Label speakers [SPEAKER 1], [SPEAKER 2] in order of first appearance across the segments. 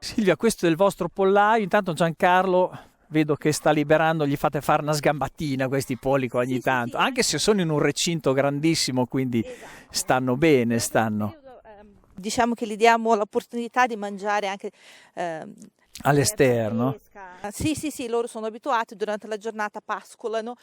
[SPEAKER 1] Silvia, questo è il vostro pollaio, intanto Giancarlo vedo che sta liberando, gli fate fare una sgambatina a questi polli ogni tanto, anche se sono in un recinto grandissimo, quindi stanno bene, stanno
[SPEAKER 2] Diciamo che gli diamo l'opportunità di mangiare anche
[SPEAKER 1] all'esterno.
[SPEAKER 2] Sì, loro sono abituati, durante la giornata pascolano.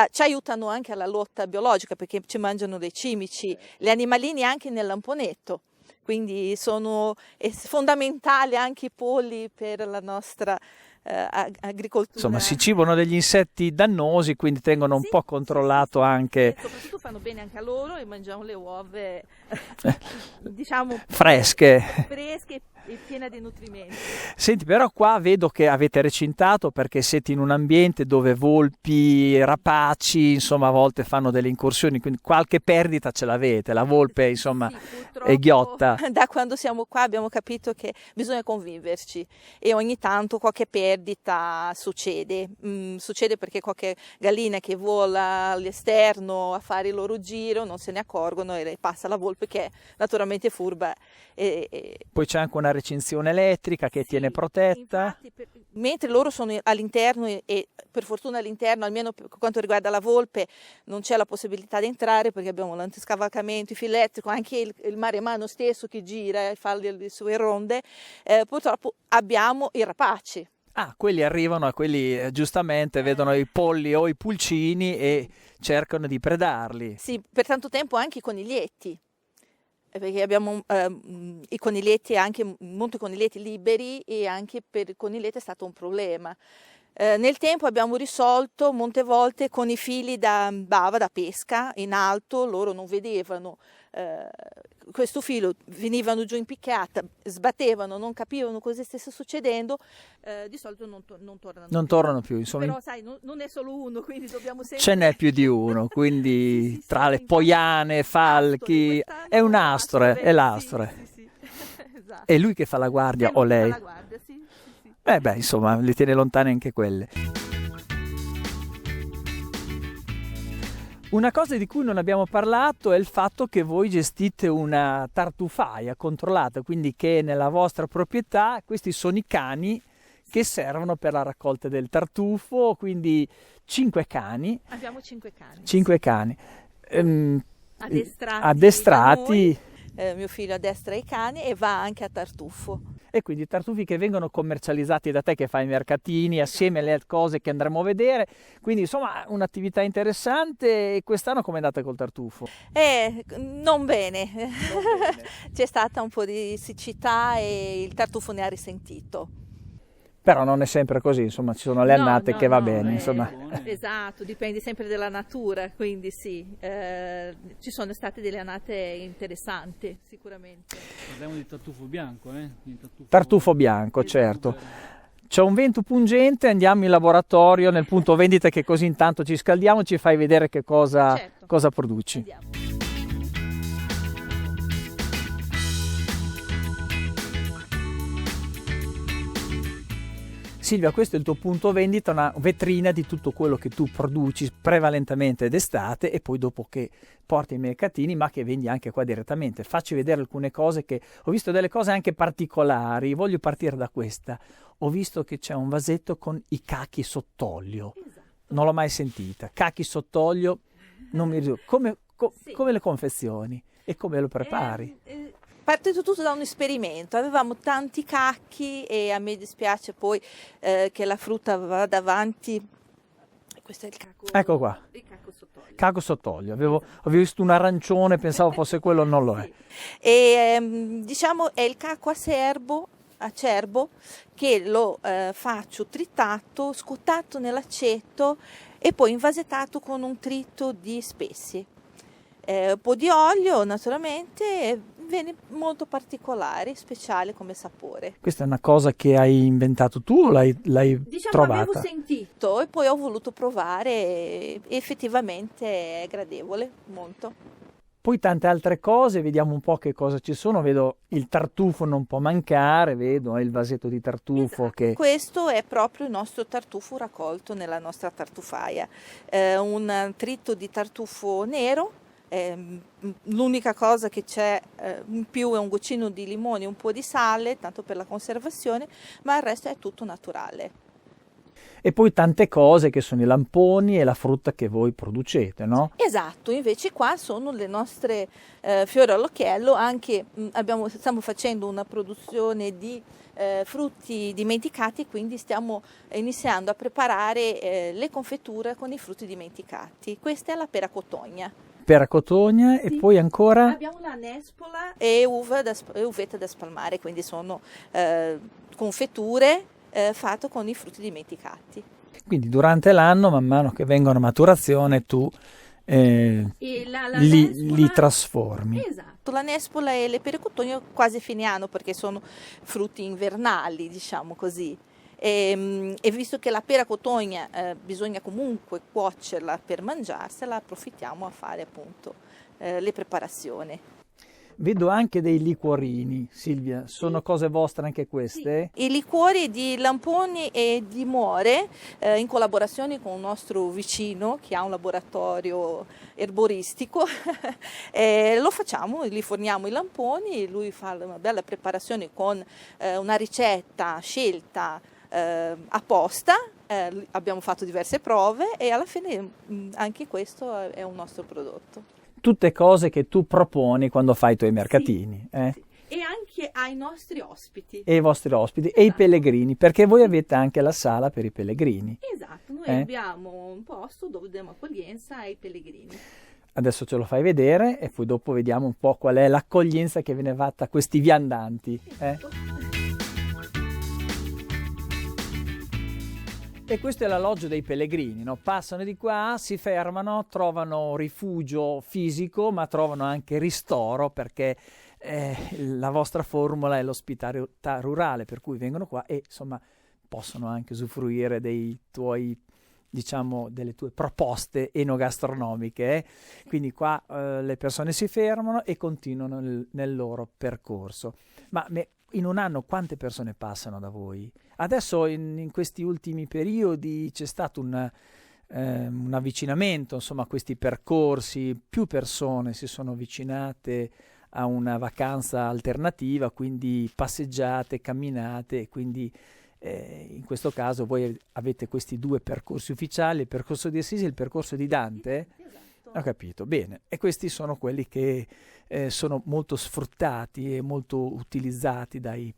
[SPEAKER 2] Ci aiutano anche alla lotta biologica perché ci mangiano dei cimici, gli animalini anche nel lamponetto, quindi sono fondamentali anche i polli per la nostra agricoltura.
[SPEAKER 1] Insomma, si cibano degli insetti dannosi, quindi tengono un po' controllato anche.
[SPEAKER 2] E soprattutto fanno bene anche a loro e mangiamo le uova diciamo
[SPEAKER 1] fresche
[SPEAKER 2] e piene di nutrimenti.
[SPEAKER 1] Senti, però qua vedo che avete recintato perché siete in un ambiente dove volpi, rapaci, insomma a volte fanno delle incursioni, quindi qualche perdita ce l'avete, la volpe insomma è ghiotta.
[SPEAKER 2] Da quando siamo qua abbiamo capito che bisogna conviverci e ogni tanto qualche perdita succede, succede perché qualche gallina che vola all'esterno a fare il loro giro non se ne accorgono e passa la volpe che è naturalmente furba.
[SPEAKER 1] Poi c'è anche una recinzione elettrica che tiene protetta.
[SPEAKER 2] Infatti, mentre loro sono all'interno e per fortuna all'interno, almeno per quanto riguarda la volpe, non c'è la possibilità di entrare perché abbiamo l'antiscavalcamento, il filo elettrico, anche il maremano stesso che gira e fa le sue ronde, purtroppo abbiamo i rapaci.
[SPEAKER 1] Quelli arrivano a quelli giustamente vedono i polli o i pulcini e cercano di predarli.
[SPEAKER 2] Sì, per tanto tempo anche i coniglietti. Perché abbiamo i coniglietti, anche molti coniglietti liberi e anche per i coniglietti è stato un problema. Nel tempo abbiamo risolto molte volte con i fili da bava da pesca in alto, loro non vedevano questo filo, venivano giù in picchiata, sbattevano, non capivano cosa stesse succedendo, di solito non tornano più.
[SPEAKER 1] Insomma,
[SPEAKER 2] però sai, non è solo uno, quindi dobbiamo sempre...
[SPEAKER 1] Ce n'è più di uno, quindi sì, tra le poiane, falchi, è un astro, è l'astro.
[SPEAKER 2] Sì. Esatto.
[SPEAKER 1] È lui che fa la guardia o lei?
[SPEAKER 2] Fa la guardia, sì.
[SPEAKER 1] Insomma, li tiene lontane anche quelle. Una cosa di cui non abbiamo parlato è il fatto che voi gestite una tartufaia controllata, quindi che nella vostra proprietà questi sono i cani che servono per la raccolta del tartufo, quindi 5 cani.
[SPEAKER 2] Abbiamo 5 cani.
[SPEAKER 1] 5 cani.
[SPEAKER 2] Addestrati. Mio figlio addestra i cani e va anche a tartufo.
[SPEAKER 1] E quindi i tartufi che vengono commercializzati da te, che fai i mercatini assieme alle cose che andremo a vedere, quindi insomma un'attività interessante. E quest'anno com'è andata col tartufo?
[SPEAKER 2] Non bene. C'è stata un po' di siccità e il tartufo ne ha risentito.
[SPEAKER 1] Però non è sempre così, insomma ci sono le annate che va bene. Insomma.
[SPEAKER 2] Esatto, dipende sempre dalla natura, quindi sì, ci sono state delle annate interessanti sicuramente.
[SPEAKER 3] Parliamo di tartufo bianco,
[SPEAKER 1] Tartufo bianco, certo. C'è un vento pungente, andiamo in laboratorio nel punto vendita che così intanto ci scaldiamo, ci fai vedere che cosa produci.
[SPEAKER 2] Andiamo.
[SPEAKER 1] Silvia, questo è il tuo punto vendita, una vetrina di tutto quello che tu produci prevalentemente d'estate e poi dopo che porti ai mercatini, ma che vendi anche qua direttamente. Facci vedere alcune cose che ho visto, delle cose anche particolari. Voglio partire da questa. Ho visto che c'è un vasetto con i cachi sott'olio.
[SPEAKER 2] Esatto.
[SPEAKER 1] Non l'ho mai sentita. Cachi sott'olio, non mi ricordo. Come le confezioni e come lo prepari?
[SPEAKER 2] Partito tutto da un esperimento, avevamo tanti cacchi e a me dispiace poi che la frutta va davanti. Questo è il cacco.
[SPEAKER 1] Ecco qua.
[SPEAKER 2] Il cacco sott'olio.
[SPEAKER 1] Cacco sott'olio. Avevo visto un arancione, pensavo fosse quello, non lo è.
[SPEAKER 2] E diciamo è il cacco acerbo che lo faccio tritato, scottato nell'aceto e poi invasettato con un trito di spezie. Un po' di olio naturalmente, viene molto particolare, speciale come sapore.
[SPEAKER 1] Questa è una cosa che hai inventato tu o l'hai trovata?
[SPEAKER 2] Avevo sentito e poi ho voluto provare e effettivamente è gradevole, molto.
[SPEAKER 1] Poi tante altre cose, vediamo un po' che cosa ci sono. Vedo il tartufo non può mancare, vedo il vasetto di tartufo.
[SPEAKER 2] Esatto.
[SPEAKER 1] Che...
[SPEAKER 2] Questo è proprio il nostro tartufo raccolto nella nostra tartufaia, un trito di tartufo nero L'unica cosa che c'è in più è un goccino di limone, un po' di sale, tanto per la conservazione, ma il resto è tutto naturale.
[SPEAKER 1] E poi tante cose che sono i lamponi e la frutta che voi producete, no?
[SPEAKER 2] Esatto, invece qua sono le nostre fiore all'occhiello, anche stiamo facendo una produzione di frutti dimenticati, quindi stiamo iniziando a preparare le confetture con i frutti dimenticati. Questa è la pera cotogna.
[SPEAKER 1] Pera cotogna e
[SPEAKER 2] Sì.
[SPEAKER 1] poi ancora
[SPEAKER 2] Abbiamo la nespola e uvetta da spalmare, quindi sono confetture fatte con i frutti dimenticati.
[SPEAKER 1] quindi durante l'anno, man mano che vengono a maturazione, tu li trasformi.
[SPEAKER 2] Esatto, la nespola e le pere cotogna quasi fine anno perché sono frutti invernali, diciamo così. E visto che la pera cotogna bisogna comunque cuocerla per mangiarsela, approfittiamo a fare appunto le preparazioni.
[SPEAKER 1] Vedo anche dei liquorini, Silvia, sono cose vostre anche queste?
[SPEAKER 2] Sì. I liquori di lamponi e di more, in collaborazione con un nostro vicino che ha un laboratorio erboristico, lo facciamo, li forniamo i lamponi, lui fa una bella preparazione con una ricetta scelta apposta, abbiamo fatto diverse prove e alla fine anche questo è un nostro prodotto.
[SPEAKER 1] Tutte cose che tu proponi quando fai i tuoi mercatini.
[SPEAKER 2] Sì. E anche ai nostri ospiti.
[SPEAKER 1] E i vostri ospiti, esatto. E i pellegrini, perché voi avete anche la sala per i pellegrini.
[SPEAKER 2] Esatto, noi abbiamo un posto dove diamo accoglienza ai pellegrini.
[SPEAKER 1] Adesso ce lo fai vedere e poi dopo vediamo un po' qual è l'accoglienza che viene fatta a questi viandanti.
[SPEAKER 2] Esatto.
[SPEAKER 1] E questo è l'alloggio dei pellegrini, no? Passano di qua, si fermano, trovano rifugio fisico, ma trovano anche ristoro perché la vostra formula è l'ospitalità rurale, per cui vengono qua e insomma possono anche usufruire dei tuoi, diciamo, delle tue proposte enogastronomiche. Quindi qua le persone si fermano e continuano nel loro percorso. Ma in un anno quante persone passano da voi? Adesso in questi ultimi periodi c'è stato un avvicinamento, insomma, a questi percorsi, più persone si sono avvicinate a una vacanza alternativa, quindi passeggiate, camminate, quindi in questo caso voi avete questi due percorsi ufficiali, il percorso di Assisi e il percorso di Dante?
[SPEAKER 2] Esatto.
[SPEAKER 1] Ho capito, bene. E questi sono quelli che sono molto sfruttati e molto utilizzati dai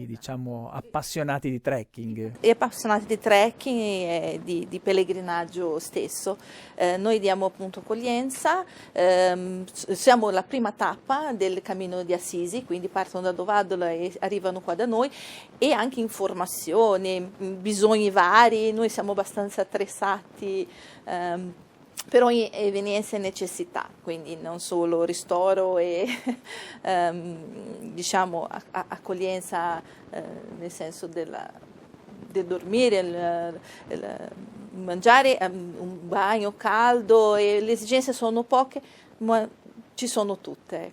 [SPEAKER 1] diciamo appassionati di trekking.
[SPEAKER 2] E appassionati di trekking e di pellegrinaggio stesso. Noi diamo appunto accoglienza, siamo la prima tappa del cammino di Assisi, quindi partono da Dovadola e arrivano qua da noi, e anche informazioni, bisogni vari, noi siamo abbastanza attrezzati per ogni evenienza e necessità, quindi non solo ristoro e diciamo accoglienza nel senso del dormire, mangiare, un bagno caldo, e le esigenze sono poche, ma ci sono tutte.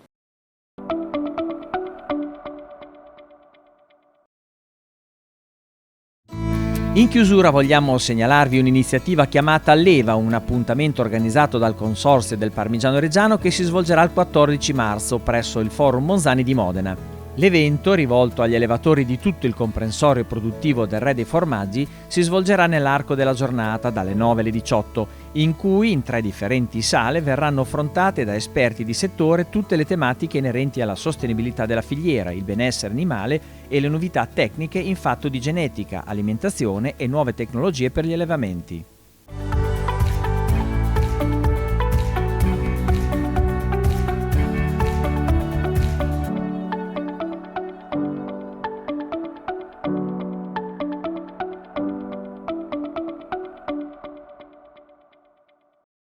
[SPEAKER 4] In chiusura vogliamo segnalarvi un'iniziativa chiamata Leva, un appuntamento organizzato dal Consorzio del Parmigiano Reggiano che si svolgerà il 14 marzo presso il Forum Monzani di Modena. L'evento, rivolto agli allevatori di tutto il comprensorio produttivo del Re dei Formaggi, si svolgerà nell'arco della giornata dalle 9 alle 18, in cui in 3 differenti sale verranno affrontate da esperti di settore tutte le tematiche inerenti alla sostenibilità della filiera, il benessere animale e le novità tecniche in fatto di genetica, alimentazione e nuove tecnologie per gli allevamenti.